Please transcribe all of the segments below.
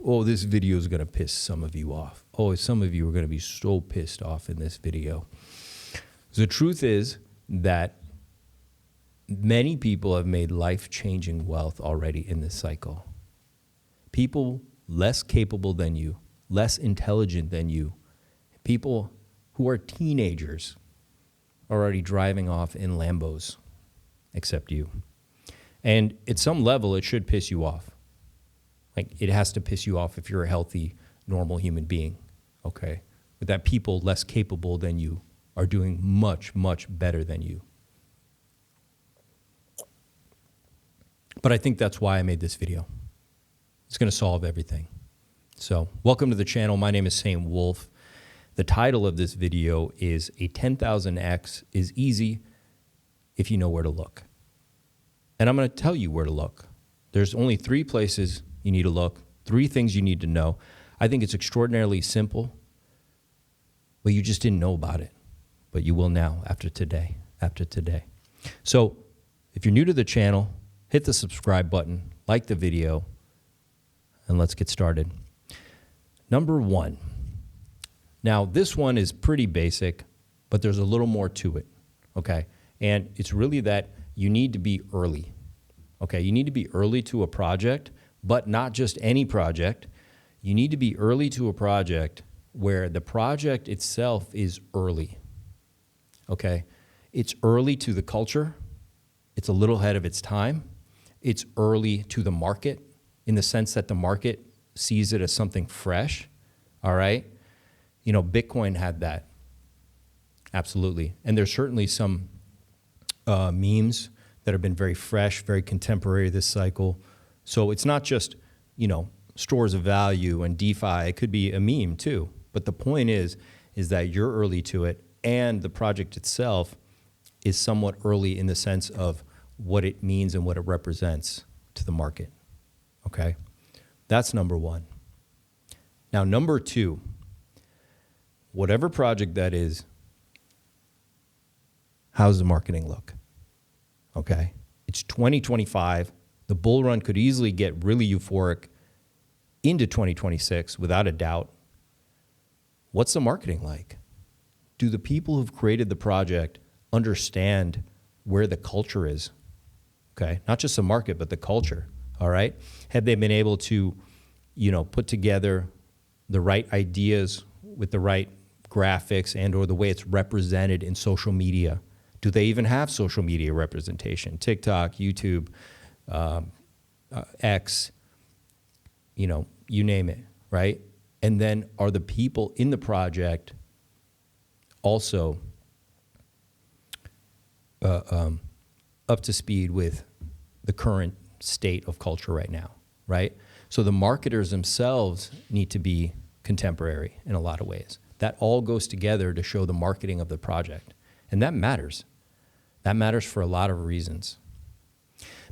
oh, this video is going to piss some of you off. Oh, some of you are going to be so pissed off in this video. The truth is that many people have made life-changing wealth already in this cycle. People less capable than you, less intelligent than you, people who are teenagers are already driving off in Lambos, except you. And at some level, it should piss you off. Like, it has to piss you off if you're a healthy, normal human being, okay? But that people less capable than you are doing much, much better than you. But I think that's why I made this video. It's going to solve everything. So, welcome to the channel. My name is Saint Wolf. The title of this video is A 10,000x is Easy If You Know Where to Look. And I'm going to tell you where to look. There's only 3 places you need to look, 3 things you need to know. I think it's extraordinarily simple, but you just didn't know about it. But you will now after today. So, if you're new to the channel, hit the subscribe button, like the video, and let's get started. Number 1. Now, this one is pretty basic, but there's a little more to it, okay? And it's really that you need to be early, okay? You need to be early to a project, but not just any project. You need to be early to a project where the project itself is early, okay? It's early to the culture. It's a little ahead of its time. It's early to the market in the sense that the market sees it as something fresh, all right? You know, Bitcoin had that, absolutely. And there's certainly some memes that have been very fresh, very contemporary this cycle. So it's not just, you know, stores of value and DeFi. It could be a meme too. But the point is that you're early to it, and the project itself is somewhat early in the sense of what it means and what it represents to the market, okay? That's number 1. Now, number 2, whatever project that is, how's the marketing look, okay? It's 2025. The bull run could easily get really euphoric into 2026 without a doubt. What's the marketing like? Do the people who've created the project understand where the culture is? Okay, not just the market, but the culture, all right? Have they been able to, you know, put together the right ideas with the right graphics and or the way it's represented in social media? Do they even have social media representation? TikTok, YouTube, X, you know, you name it, right? And then are the people in the project also up to speed with the current state of culture right now, right? So the marketers themselves need to be contemporary in a lot of ways. That all goes together to show the marketing of the project. And that matters. That matters for a lot of reasons.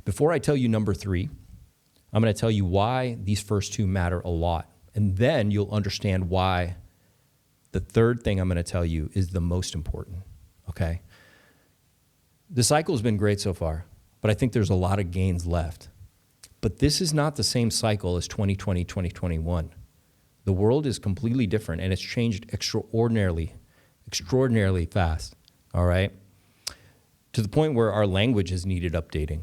Before I tell you number 3, I'm going to tell you why these first 2 matter a lot. And then you'll understand why the third thing I'm going to tell you is the most important, okay? The cycle has been great so far, but I think there's a lot of gains left. But this is not the same cycle as 2020, 2021. The world is completely different, and it's changed extraordinarily fast, all right? To the point where our language has needed updating,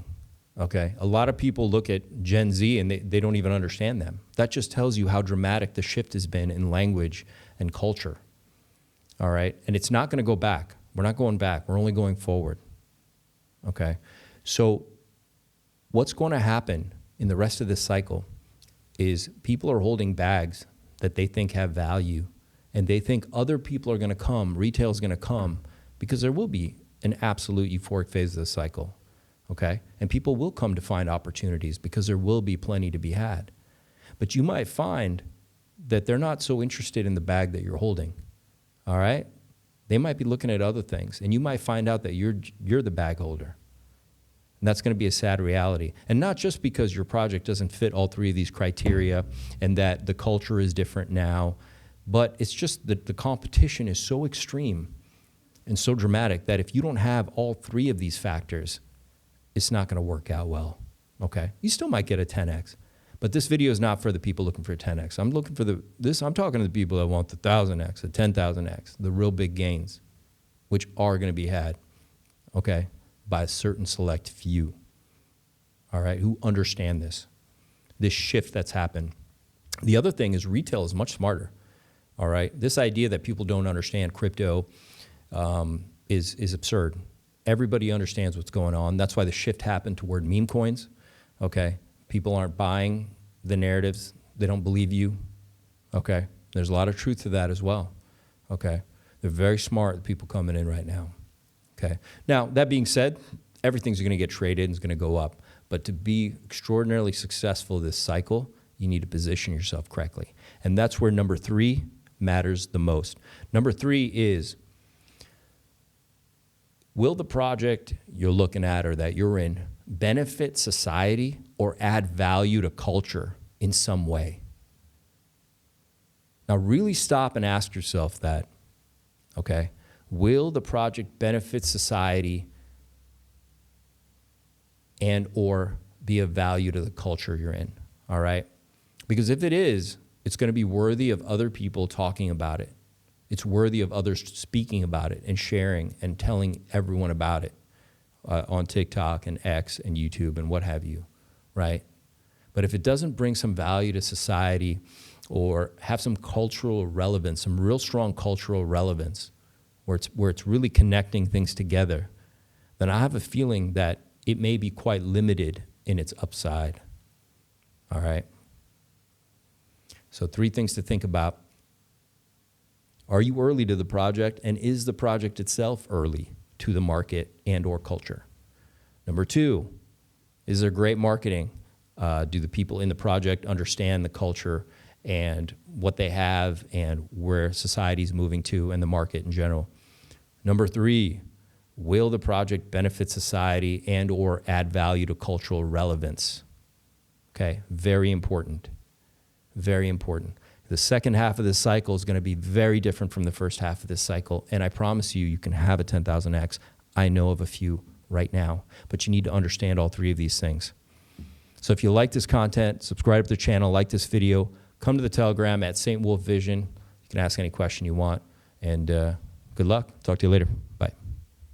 okay? A lot of people look at Gen Z and they don't even understand them. That just tells you how dramatic the shift has been in language and culture, all right? And it's not going to go back. We're not going back. We're only going forward, okay? So what's going to happen in the rest of this cycle is people are holding bags that they think have value, and they think other people are going to come, retail is going to come, because there will be an absolute euphoric phase of the cycle, okay? And people will come to find opportunities because there will be plenty to be had. But you might find that they're not so interested in the bag that you're holding, all right? They might be looking at other things, and you might find out that you're the bag holder. And that's going to be a sad reality. And not just because your project doesn't fit all 3 of these criteria and that the culture is different now, but it's just that the competition is so extreme and so dramatic that if you don't have all 3 of these factors, it's not going to work out well, okay? You still might get a 10x, But this video is not for the people looking for a 10x. I'm looking for I'm talking to the people that want the 1,000x, the 10,000x, the real big gains, which are going to be had, okay, by a certain select few, all right, who understand this shift that's happened. The other thing is retail is much smarter, all right? This idea that people don't understand crypto is absurd. Everybody understands what's going on. That's why the shift happened toward meme coins, okay? People aren't buying the narratives. They don't believe you, okay? There's a lot of truth to that as well, okay? They're very smart, the people coming in right now, okay? Now, that being said, everything's going to get traded and it's going to go up. But to be extraordinarily successful this cycle, you need to position yourself correctly. And that's where number 3 matters the most. Number 3 is, will the project you're looking at or that you're in benefit society or add value to culture in some way? Now really stop and ask yourself that, okay? Will the project benefit society and or be of value to the culture you're in, all right? Because if it is, it's going to be worthy of other people talking about it. It's worthy of others speaking about it and sharing and telling everyone about it on TikTok and X and YouTube and what have you, right? But if it doesn't bring some value to society or have some cultural relevance, some real strong cultural relevance, where it's really connecting things together, then I have a feeling that it may be quite limited in its upside, all right? So 3 things to think about. Are you early to the project, and is the project itself early to the market and or culture? Number 2, is there great marketing? Do the people in the project understand the culture and what they have and where society's moving to and the market in general? Number 3, will the project benefit society and or add value to cultural relevance? Okay, very important, very important. The second half of this cycle is going to be very different from the first half of this cycle, and I promise you, you can have a 10,000x. I know of a few right now, but you need to understand all 3 of these things. So if you like this content, subscribe to the channel, like this video, come to the Telegram at St. Wolf Vision. You can ask any question you want, and good luck. Talk to you later. Bye.